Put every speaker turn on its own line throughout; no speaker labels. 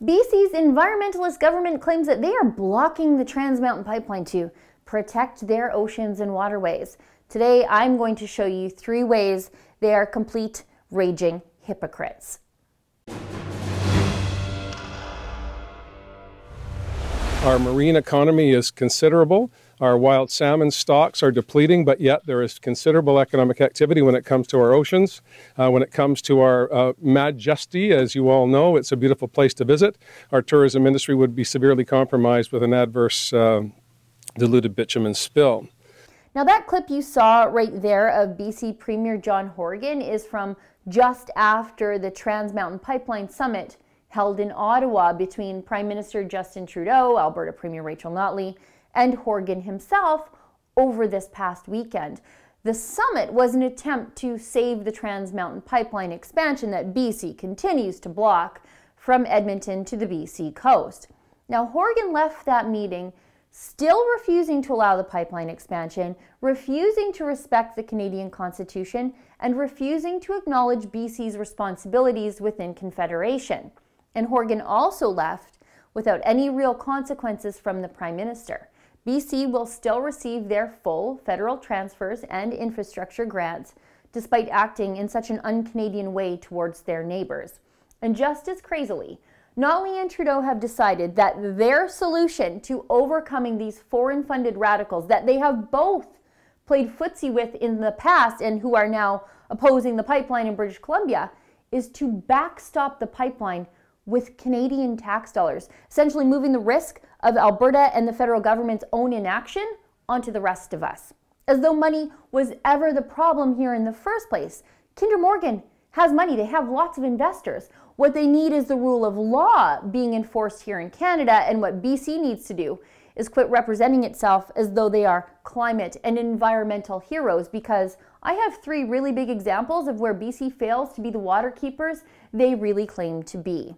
BC's environmentalist government claims that they are blocking the Trans Mountain Pipeline to protect their oceans and waterways. Today, I'm going to show you 3 ways they are complete raging hypocrites.
Our marine economy is considerable. Our wild salmon stocks are depleting, but yet there is considerable economic activity when it comes to our oceans. When it comes to our majesty, as you all know, it's a beautiful place to visit. Our tourism industry would be severely compromised with an adverse diluted bitumen spill.
Now that clip you saw right there of BC Premier John Horgan is from just after the Trans Mountain Pipeline Summit held in Ottawa between Prime Minister Justin Trudeau, Alberta Premier Rachel Notley, and Horgan himself over this past weekend. The summit was an attempt to save the Trans Mountain Pipeline expansion that BC continues to block from Edmonton to the BC coast. Now, Horgan left that meeting still refusing to allow the pipeline expansion, refusing to respect the Canadian Constitution, and refusing to acknowledge BC's responsibilities within Confederation. And Horgan also left without any real consequences from the Prime Minister. BC will still receive their full federal transfers and infrastructure grants, despite acting in such an un-Canadian way towards their neighbours. And just as crazily, Notley and Trudeau have decided that their solution to overcoming these foreign-funded radicals that they have both played footsie with in the past and who are now opposing the pipeline in British Columbia is to backstop the pipeline with Canadian tax dollars, essentially moving the risk of Alberta and the federal government's own inaction onto the rest of us. As though money was ever the problem here in the first place. Kinder Morgan has money, they have lots of investors. What they need is the rule of law being enforced here in Canada, and what BC needs to do is quit representing itself as though they are climate and environmental heroes, because I have 3 really big examples of where BC fails to be the water keepers they really claim to be.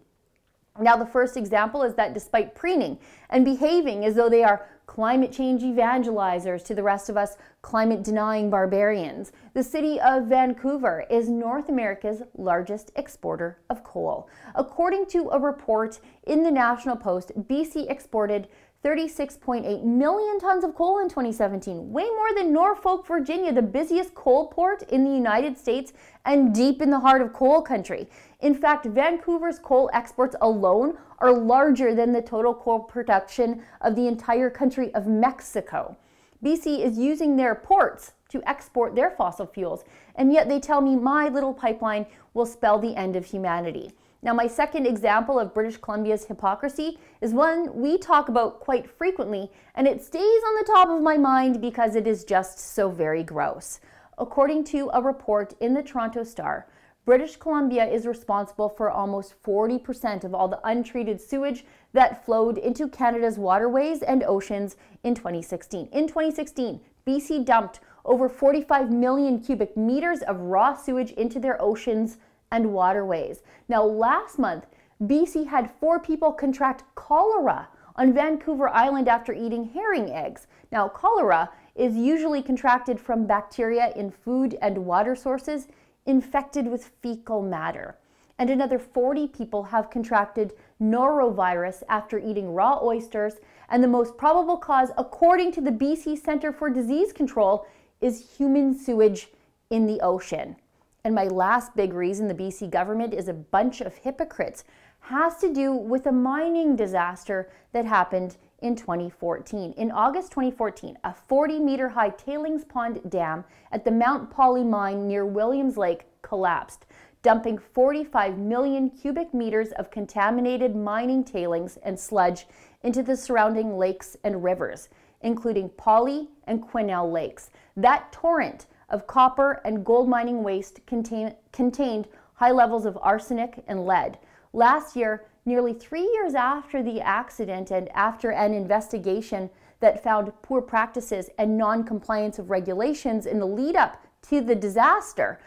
Now, the first example is that despite preening and behaving as though they are climate change evangelizers to the rest of us climate-denying barbarians, the city of Vancouver is North America's largest exporter of coal. According to a report in the National Post, BC exported 36.8 million tons of coal in 2017, way more than Norfolk, Virginia, the busiest coal port in the United States and deep in the heart of coal country. In fact, Vancouver's coal exports alone are larger than the total coal production of the entire country of Mexico. BC is using their ports to export their fossil fuels, and yet they tell me my little pipeline will spell the end of humanity. Now, my second example of British Columbia's hypocrisy is one we talk about quite frequently, and it stays on the top of my mind because it is just so very gross. According to a report in the Toronto Star, British Columbia is responsible for almost 40% of all the untreated sewage that flowed into Canada's waterways and oceans in 2016. In 2016, BC dumped over 45 million cubic meters of raw sewage into their oceans and waterways. Now, last month, BC had 4 people contract cholera on Vancouver Island after eating herring eggs. Now, cholera is usually contracted from bacteria in food and water sources infected with fecal matter. And another 40 people have contracted norovirus after eating raw oysters, and the most probable cause, according to the BC Centre for Disease Control, is human sewage in the ocean. And my last big reason the BC government is a bunch of hypocrites has to do with a mining disaster that happened in 2014. In August 2014, a 40-meter high tailings pond dam at the Mount Poly mine near Williams Lake collapsed, dumping 45 million cubic meters of contaminated mining tailings and sludge into the surrounding lakes and rivers, including Poly and Quesnel lakes. That torrent of copper and gold mining waste contained high levels of arsenic and lead. Last year, nearly 3 years after the accident and after an investigation that found poor practices and non-compliance of regulations in the lead-up to the disaster,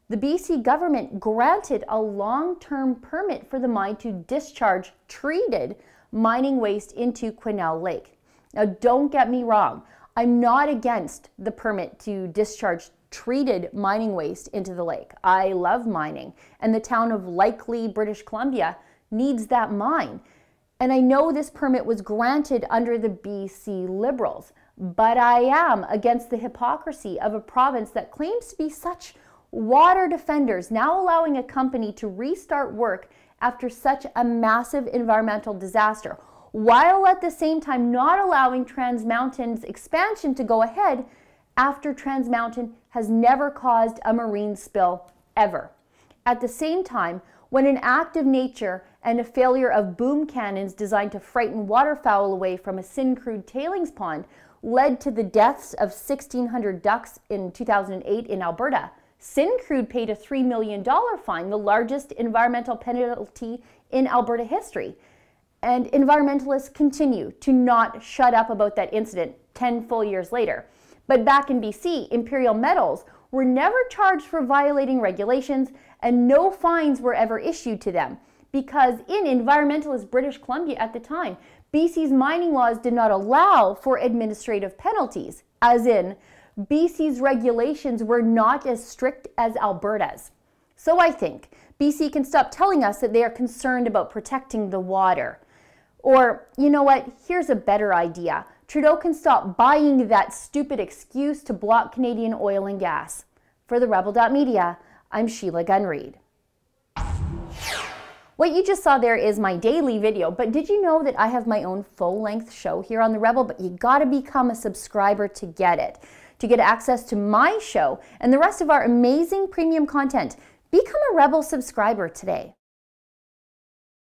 the BC government granted a long-term permit for the mine to discharge treated mining waste into Quesnel Lake. Now, don't get me wrong. I'm not against the permit to discharge treated mining waste into the lake. I love mining, and the town of Likely, British Columbia needs that mine. And I know this permit was granted under the BC Liberals, but I am against the hypocrisy of a province that claims to be such water defenders now allowing a company to restart work after such a massive environmental disaster, while at the same time not allowing Trans Mountain's expansion to go ahead after Trans Mountain has never caused a marine spill ever. At the same time, when an act of nature and a failure of boom cannons designed to frighten waterfowl away from a Syncrude tailings pond led to the deaths of 1,600 ducks in 2008 in Alberta, Syncrude paid a $3 million fine, the largest environmental penalty in Alberta history. And environmentalists continue to not shut up about that incident 10 full years later. But back in BC, Imperial Metals were never charged for violating regulations, and no fines were ever issued to them, because in environmentalist British Columbia at the time, BC's mining laws did not allow for administrative penalties, as in BC's regulations were not as strict as Alberta's. So I think BC can stop telling us that they are concerned about protecting the water. Or, you know what, here's a better idea. Trudeau can stop buying that stupid excuse to block Canadian oil and gas. For the Rebel.media, I'm Sheila Gunn-Reid. What you just saw there is my daily video, but did you know that I have my own full-length show here on The Rebel, but you gotta become a subscriber to get it. To get access to my show and the rest of our amazing premium content, become a Rebel subscriber today.